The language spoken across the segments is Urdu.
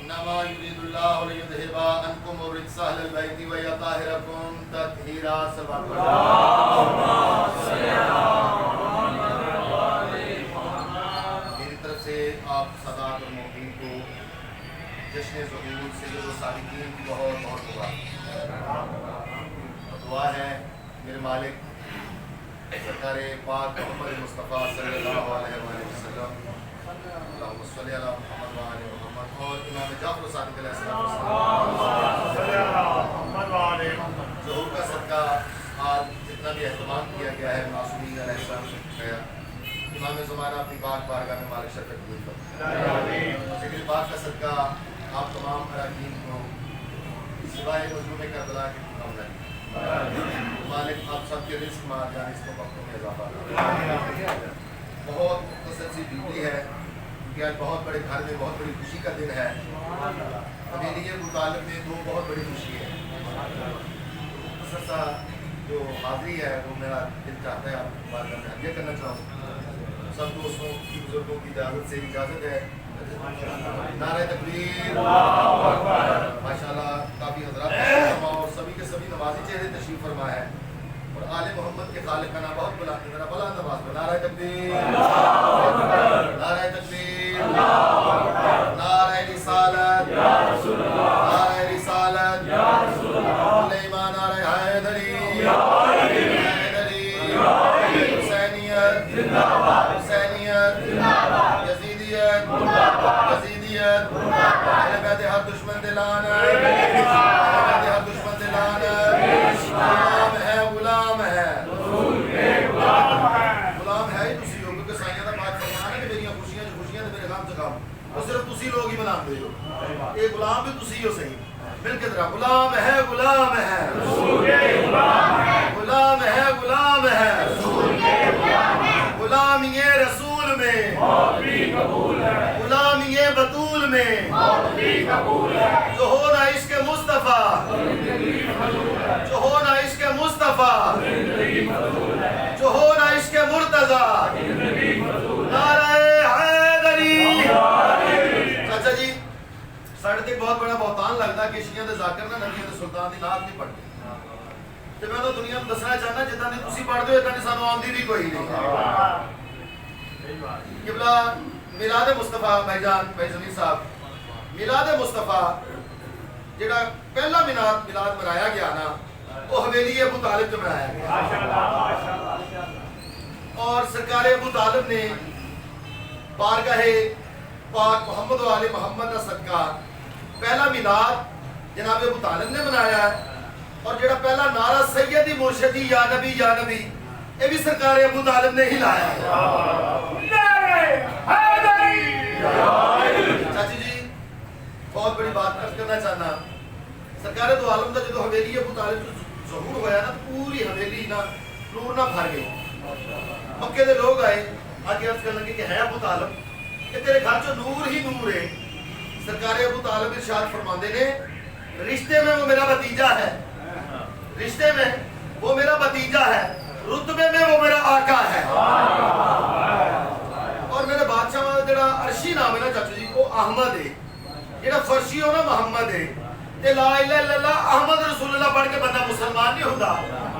انما یرید اللہ لیذھب عنکم الرجس اہل البیت ویطہرکم تطہیرا. میری طرف سے آپ سادات المؤمنین کو جشن ظہور سید الصادقین کی بہت بہت دعا ہے. میرے مالک سرکار پاک محمد مصطفیٰ صلی اللہ علیہ وسلم اللہم صلی علی محمد و آل محمد اور امام جعفر صادق علیہ السلام ظہور کا صدقہ آج جتنا بھی اہتمام کیا گیا ہے معصومین علیہ السلام سے گیا. امام زمانہ اپنی پاک بارگاہ میں مالک شرف قبول کر. ذکر پاک کا صدقہ آپ تمام اراکین کو سوائے مظلوم کربلا کے کام نہ مالک آپ سب کے رزق مار جان اس کو وقتوں میں اضافہ. بہت مختصر سی ڈیوٹی ہے کیونکہ آج بہت بڑے گھر میں بہت بڑی خوشی کا دن ہے. میرے لیے ابو طالب میں دو بہت بڑی خوشی ہے. مختصر سا جو حاضری ہے وہ میرا دل چاہتا ہے آپ بارگاہ میں ہدیہ کرنا چاہوں. سب دوستوں کی بزرگوں کی اجازت سے اجازت ہے. نعرہ تکبیر. ماشاءاللہ کافی حضرات اور سبھی کے سبھی نمازی چہرے تشریف فرما ہے اور آل محمد کے خالق کا نام بہت بلند ہے. بلند آواز میں نعرہ تکبیر. نعرہ تکبیر. نعرہ رسالت. نعرہ رسالت. ایمان. نعرہ حیدری. حیدری. حسینیت. حسینیت. یزیدیت. یزیدیت. اہل بیت ہر دشمن دلانت. اہل بیت ہر دشمن دلانت. غلام ہے غلام ہے غلام ہے ہی تسی ہو کیونکہ سائیاں دا بات فرمانا ہے کہ میری خوشیاں جو خوشیاں نے میرے غم چکاؤ وہ صرف تسی لوگ ہی بنا دے ہو. یہ غلام بھی تسی ہو صحیح مل کے طرح غلام ہے غلام ہے غلام ہے غلام ہے غلام یہ رسول میں غلام یہ بطول میں جو ہونا عشق مصطفیٰ جو ہونا عشق مصطفیٰ جو ہونا عشق مرتضیٰ. نعرہ حیدری. چاچا جی ساڑھے تک بہت بڑا بہتان لگتا کہ شیعہ دے ذاکر نہ نبیوں دے سلطان دی نعت نہیں پڑھتے. تو میں تو دنیا میں دسنا چاہنا جتنا نہیں تسی پڑھ دو اتنا نہیں سانو آمدی بھی کوئی نہیں. قبلہ میلاد مصطفیٰ بھائی جان بھائی ضمیر صاحب میلاد مصطفیٰ جڑا پہلا میلاد منایا گیا نا وہ حویلی ابو طالب جو منایا گیا اور سرکار ابو طالب نے بارگاہ پاک محمد و آل محمد کا صدقہ پہلا میلاد جناب ابو طالب نے منایا ہے اور جڑا پہلا نعرہ سیدی مرشدی یا نبی یہ بھی سرکار ابو طالب نے ہی لایا ہے. چاچی جی بہت بڑی بات کرنا چاہنا سرکار دو عالم دا جدو حویلی ابو طالب ظہور ہویا نا پوری حویلی نا نور نہ بھر گئی. مکے دے لوگ آئے آگے عرض کرنے کہ ہے ابو طالب کہ تیرے گھر جو نور ہی نور ہے. سرکار ابو طالب ارشاد فرماندے نے رشتے میں وہ میرا بھتیجا ہے رشتے میں وہ میرا بھتیجا ہے رتبے میں وہ میرا آقا ہے. اور میرے بادشاہ جڑا عرشی نام ہے نا چاچو جی وہ احمد ہے جڑا فرشی ہو نا محمد ہے. لا الہ الا اللہ احمد رسول اللہ پڑھ کے بندہ مسلمان نہیں ہوتا.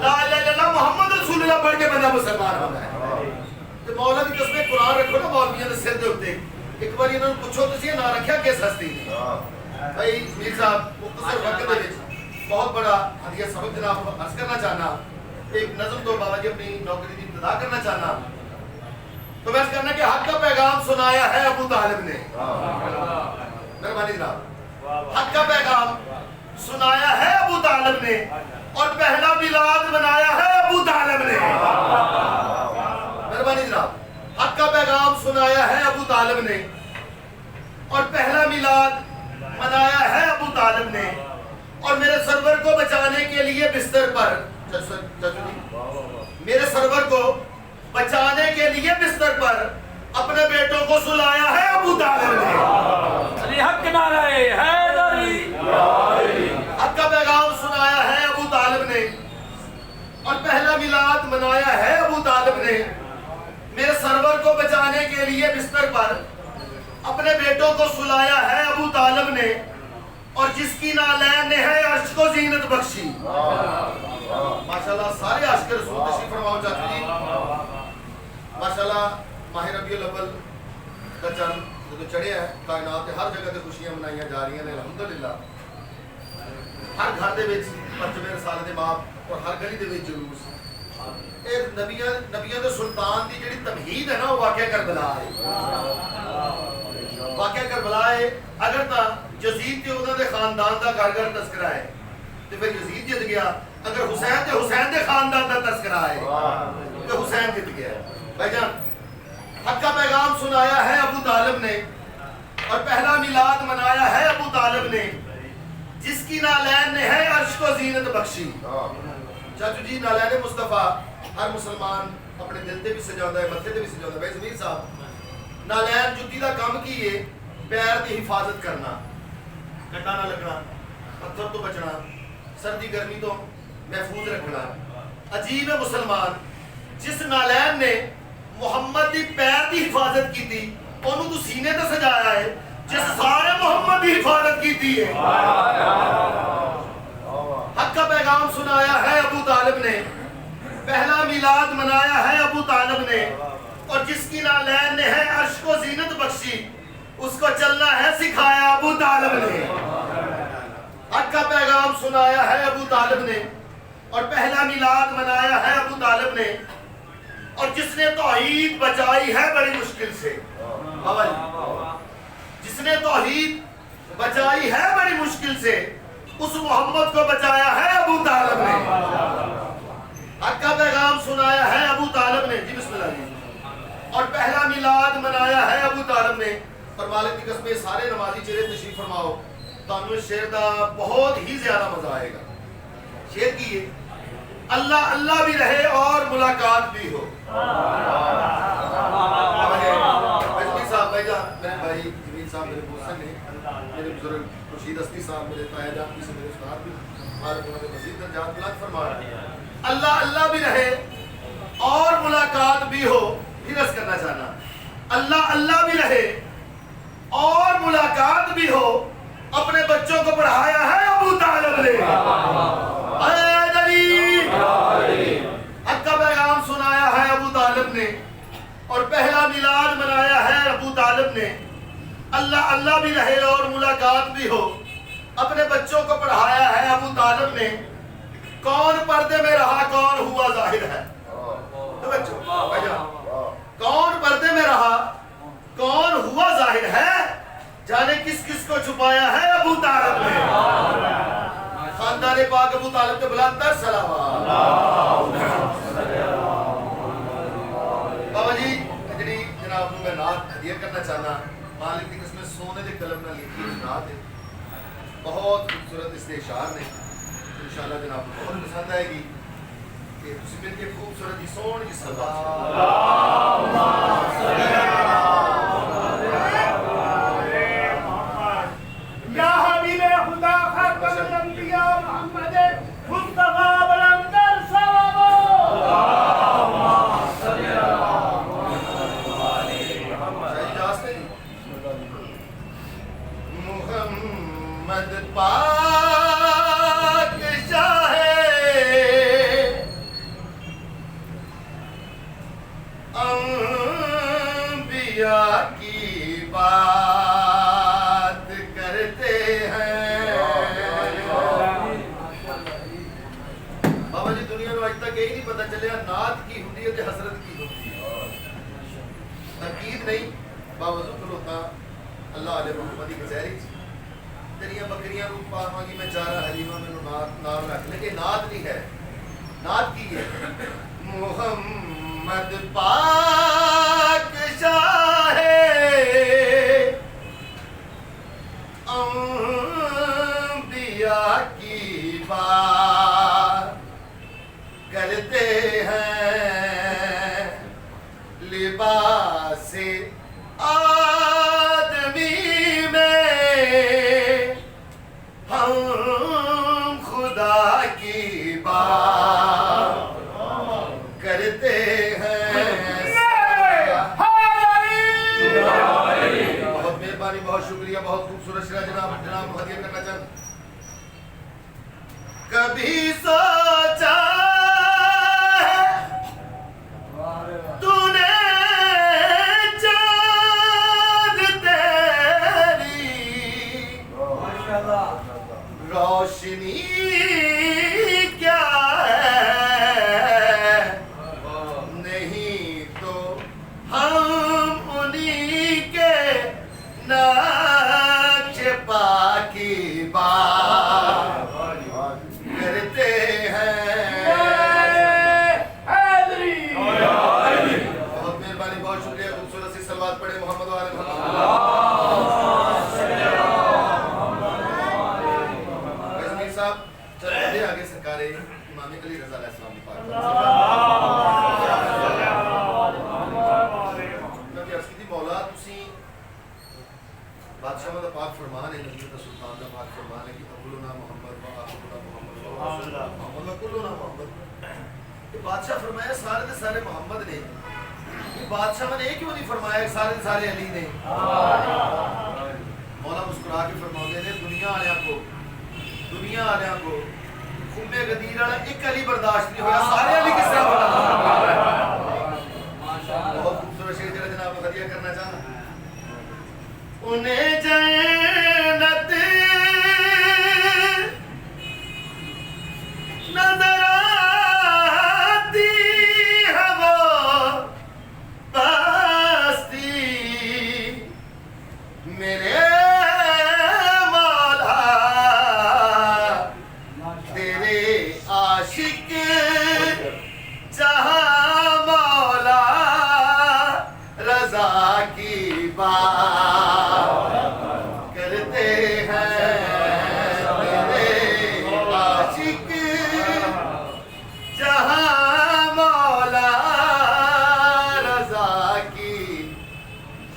لا الہ الا اللہ محمد رسول اللہ پڑھ کے بندہ مسلمان ہوتا ہے. تو مولا کی قسم قرآن رکھو نا مولویوں نے سر دے ہوتے ایک بار انہوں نے پوچھو تو نہ رکھیا کس ہستی بھائی میر صاحب مختصر وقت دے بہت بڑا ہدیہ سبق جناب عرض کرنا چاہنا ایک نظم تو بابا جی اپنی نوکری کی ابتدا کرنا چاہنا تو میں کرنا کہ حق کا پیغام سنایا ہے ابو طالب نے. مہربانی جناب حق کا پیغام سنایا ہے ابو طالب نے اور پہلا میلاد منایا ہے ابو طالب نے. مہربانی جناب حق کا پیغام سنایا ہے ابو طالب نے اور پہلا میلاد منایا ہے ابو طالب نے اور میرے سرور کو بچانے کے لیے بستر پر میرے سرور کو بچانے کے لیے بستر پر اپنے بیٹوں کو سلایا ہے ابو طالب نے. حق نعرہ حیدری. حق کا پیغام سنایا ہے ابو طالب نے اور پہلا میلاد منایا ہے ابو طالب نے. میرے سرور کو بچانے کے لیے بستر پر اپنے بیٹوں کو سلایا ہے ابو طالب نے اور جس کی نالین نے ہے عرش کو زینت بخشی. ماشاءاللہ سارے عاشق رسول تشریف فرماؤ چاچو جی. ماشاءاللہ ماہ ربیع الاول کا چند جو چڑھے ہیں کائنات کے ہر جگہ تے خوشیاں منائیاں جا رہی ہیں الحمدللہ. ہر گھر دے وچ پرچم رسالت امام اور ہر گلی دے وچ جلوس. اے نبیاں دے سلطان دی جڑی تمہید ہے نا وہ واقعہ کربلا ہے. واقعہ کربلا ہے. اگر تا یزید تے انہاں دے خاندان دا گھر گھر تذکرہ ہے تے پھر یزید جت گیا. اگر حسین تے حسین دے خاندان دا تذکرہ ہے تے حسین جت گیا. بھائی جان حق کا پیغام سنایا ہے ابو طالب نے اور پہلا میلاد منایا ہے ابو طالب نے جس کی نالین نے ہے عرش کو زینت بخشی. چاچو جی نالین مصطفیٰ ہر مسلمان اپنے دل تے بھی سجاوندا ہے متھے تے بھی سجاوندا ہے. بھائی ضمیر صاحب نالین جُتی دا کام کی ہے پیر دی حفاظت کرنا, کٹا نہ لگنا, پتھر تو بچنا, سردی گرمی تو محفوظ رکھنا. عجیب ہے مسلمان جس نالین نے محمد دی پیر دی حفاظت کی تھی انہوں تو سینے تے سجایا ہے جس سارے محمد دی حفاظت کی تھی ہے. حق کا پیغام سنایا ہے ابو طالب نے, پہلا میلاد منایا ہے ابو طالب نے اور جس کی نالین نے ہے عرش کو زینت بخشی اس کو چلنا ہے سکھایا ابو طالب نے. حق کا پیغام سنایا ہے ابو طالب نے اور پہلا میلاد منایا ہے ابو طالب نے اور جس نے توحید بچائی ہے بڑی مشکل سے. جس نے توحید بچائی ہے بڑی مشکل سے اس محمد کو بچایا ہے ابو طالب نے. حق کا پیغام سنایا ہے ابو طالب نے. جی بسم اللہ جی. اور پہلا میلاد منایا ہے ابو طالب نے. اور مالک کی قسم سارے نمازی چہرے تشریف فرماؤ تانوں اس شعر دا بہت ہی زیادہ مزہ آئے گا. شعر کی ہے اللہ اللہ بھی رہے اور ملاقات بھی ہو. صاحب بھائی جان میرے بھائی جمیل صاحب میرے محسن ہیں, میرے بزرگ رشید استی صاحب میرے تایا جان کی سے میرے استاد بھی مالک انہوں نے مزید درجات بلند فرما رہے ہیں. اللہ اللہ بھی رہے اور ملاقات بھی ہو. پھر عرض کرنا چاہنا اللہ اللہ بھی رہے اور ملاقات بھی ہو اپنے بچوں کو پڑھایا ہے ابو طالب نے. حق کا پیغام سنایا ہے ابو طالب نے اور پہلا میلاد منایا ہے ابو طالب نے. اللہ اللہ بھی رہے اور ملاقات بھی ہو اپنے بچوں کو پڑھایا ہے ابو طالب نے. کون پردے میں رہا کون ہوا ظاہر ہے. کون پردے میں رہا کون ہوا ظاہر ہے جانے کس کس کو چھپایا ہے ابو طالب نے. خاندان پاک ابو طالب کے بلند تر صلوات. بابا جی جڑی جناب کو میں نعت ہدیہ کرنا چاہنا مالک کی قسم سونے دے قلم نال لکھی ہوئی نعت ہے. بہت خوبصورت اس کے اشعار نے انشاءاللہ جناب کو بہت پسند آئے گی کہ تسی مل کے خوبصورت جی سون جی یا حبیب خدا خاتم الانبیاء محمد مصطفیٰ بلندر صلوات. محمد پاک شاہ انبیاء کی بات کرتے ہیں. بابا جی دنیا میں آج تک یہی نہیں پتا چلیا نعت کی ہوتی ہے حسرت کی ہوتی ہے. تنقید نہیں باوضو کھلوتا اللہ علیہ محمد کی کچہری تیریاں بکریاں روپ پاواں گی میں چارہ حلیمہ میں نام رکھ لیکن نعت نہیں ہے. نعت کی ہے محمد پاک شاہ انبیاء کی بات کرتے ہیں لباس آدمی میں ہم خدا کی بات کرتے ہیں. بہت مہربانی بہت شکریہ بہت خوبصورت شعر جناب. جناب کو ہدیہ کرنا چاہتا ہوں. کبھی سوچا تو نے چاند تیری روشنی کیا ہے نہیں تو ہم انہی کے نقش پا کی بات کرتے ہیں. بہت مہربانی بہت شکریہ. خوبصورت سی صلوات پڑھے محمد و آل محمد. میر صاحب چلے آگے سرکار امام علی رضا علیہ السلام کی پاک میں عرض کی مولا تسی بادشاہ دا پاک فرمان ہے نبی دا سلطان دا پاک فرمان ہے کہ اولنا محمد و آخرنا محمد محمد و کلنا محمد. یہ بادشاہ فرمایا سارے دے سارے محمد نے. یہ بادشاہ نے کیوں نہیں فرمایا سارے دے سارے علی نے؟ مولا مسکرا کے فرماتے ہیں دنیا آلیاں کو خمبے غدیر والا ایک علی برداشت نہیں ہویا سارے علی کس طرح بنا. بہت خوبصورت شعر جڑا جناب کو ہدیہ کرنا چاہتا ہوں. انہیں جنت نظر آتی ہے وہ پستی میرے مولا تیرے عاشق جہاں مولا رضا کی بات کرتے ہیں. میرے عاشق جہاں مولا رضا کی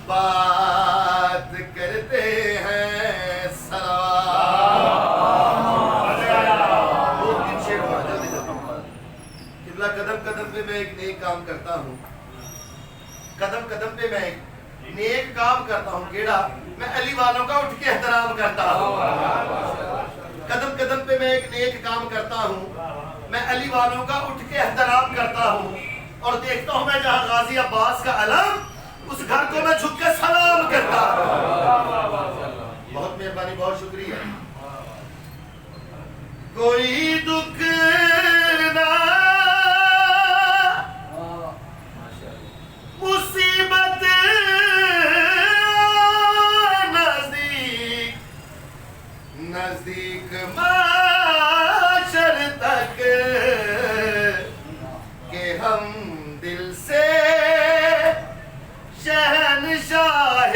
بات کرتے ہیں. صلوات. دو تین شعر اور جلدی قبلہ قدم قدم پہ میں ایک نیک کام کرتا ہوں. قدم قدم پہ میں ایک نیک کام کرتا ہوں. کیڑا؟ میں علی والوں کا اٹھ کے احترام کرتا ہوں. قدم قدم پہ میں ایک نیک کام کرتا ہوں. میں علی والوں کا اٹھ کے احترام کرتا ہوں اور دیکھتا ہوں میں جہاں غازی عباس کا علم اس گھر کو میں جھک کے سلام کرتا ہوں. بہت مہربانی بہت شکریہ. کوئی دکھ نہ مصیبت نزدیک معاشر تک کہ ہم دل سے شہنشاہ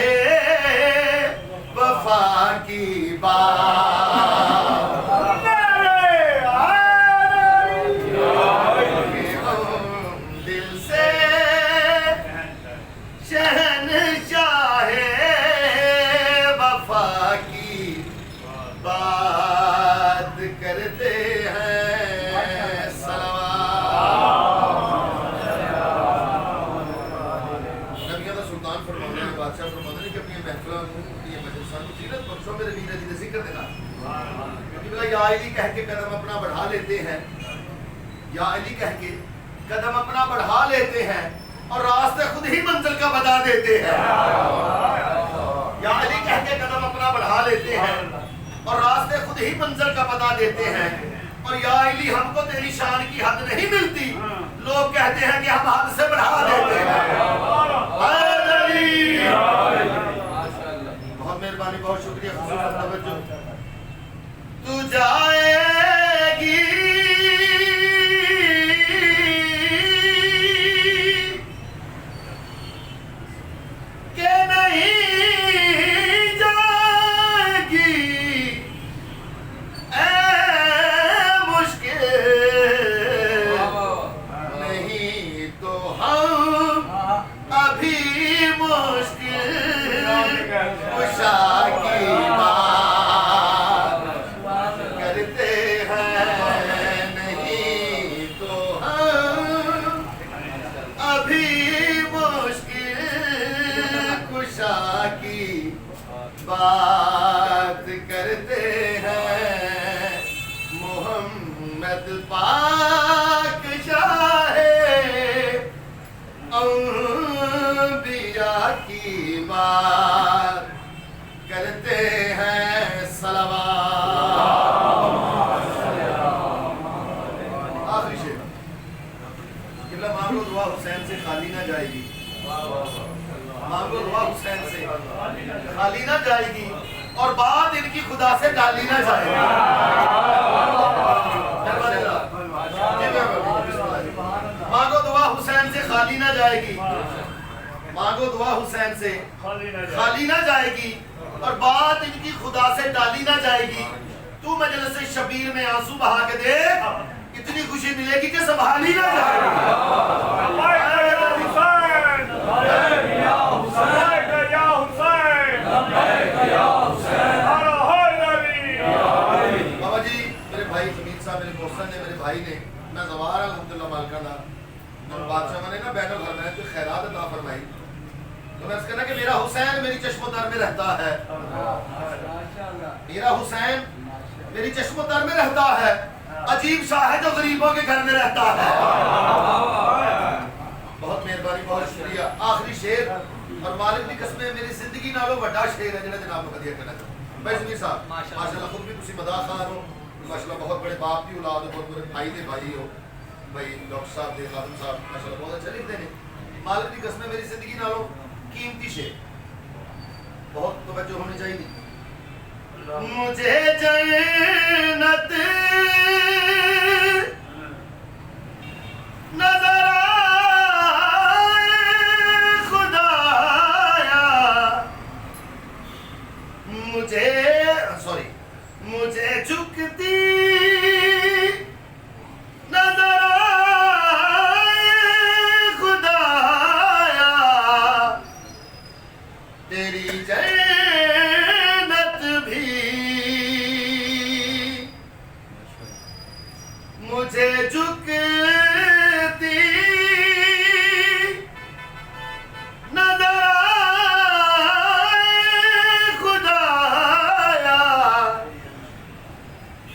وفا کی بات کہ ہم دل سے شہنشاہ وفا کی بات کرتے ہیں. صلوات. نبیوں دا سلطان فرمانے ہیں بادشاہ فرمانے ہیں کہ اپنی محفلوں یہ مجلسان کی زینت بخشو میرے ویر علی کا ذکر دینا. کیونکہ بلا یا علی کہہ کے قدم اپنا بڑھا لیتے ہیں. یا علی کہہ کے قدم اپنا بڑھا لیتے ہیں اور راستے خود ہی منزل کا بتا دیتے ہیں. یا علی کہہ کے قدم اپنا بڑھا لیتے ہیں اور راستے خود ہی منزل کا بتا دیتے ہیں. اور یا علی ہم کو تیری شان کی حد نہیں ملتی. لوگ کہتے ہیں کہ ہم حد سے بڑھا دیتے ہیں. بہت مہربانی بہت شکریہ. خصوصاً توجہ. تو جائے گی کہ نہیں جائے گی اے مشکل نہیں تو ہم ابھی مشکل کشا کی بات کرتے مانگو دعا حسین سے خالی نہ جائے گی اور بات ان کی خدا سے ڈالی نہ جائے گی. مانگو دعا حسین سے خالی نہ جائے گی, مانگو دعا حسین سے خالی نہ جائے گی اور بات ان کی خدا سے ڈالی نہ جائے گی. تو مجلس شبیر میں آنسو بہا کے دیکھ, اتنی خوشی ملے گی کہ سنبھالی نہ جائے گی. بابا جی میرے بھائی حمید صاحب, میرے محسن نے, میرے بھائی نے, میں زوار الحمدللہ مالکانہ جب بادشاہ نے نا بین الحرمین جو خیرات عطا فرمائی تو میں اس کہنا کہ میرا حسین میری چشم و در میں رہتا ہے, میرا حسین میری چشم و در میں رہتا ہے, عجیب شاہ ہے جو غریبوں کے گھر میں رہتا ہے. بہت مہربانی, بہت شکریہ. آخری شعر اور مالک کی قسمیں میری زندگی نالوں بڑا شعر ہے جنہیں جناب کو ہدیہ کرنا چاہتا ہوں. بھائی زمیر صاحب ماشاءاللہ خود بھی تسی مداح خان ہو, ماشاءاللہ بہت بڑے باپ کی اولاد ہو, بہت بڑے بھائی دے بھائی ہو. بھائی ڈاکٹر صاحب دے خادم صاحب ماشاءاللہ بہت اچھا لکھتے ہیں. مالک کی قسمیں میری زندگی نالوں قیمتی شعر, بہت توجہ ہونی چاہیے. مجھے جنت نظر آئے خدایا, مجھے جھکتی نظر آئے خدایا, تیری جنت بھی مجھے جھکتی نظر آئے خدایا,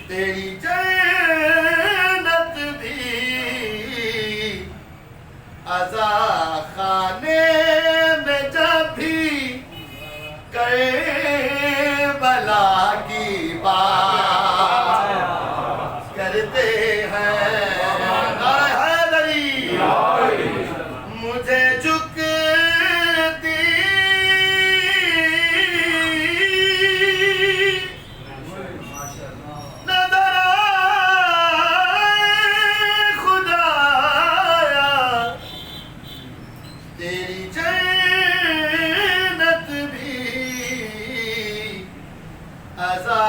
تیری جنت بھی عزا خانے میں جب بھی کربلا کی بات کرتے ہیں, نعرہ حیدری مجھے جھکتی نظر آئے خدایا, تیری جنت بھی عزا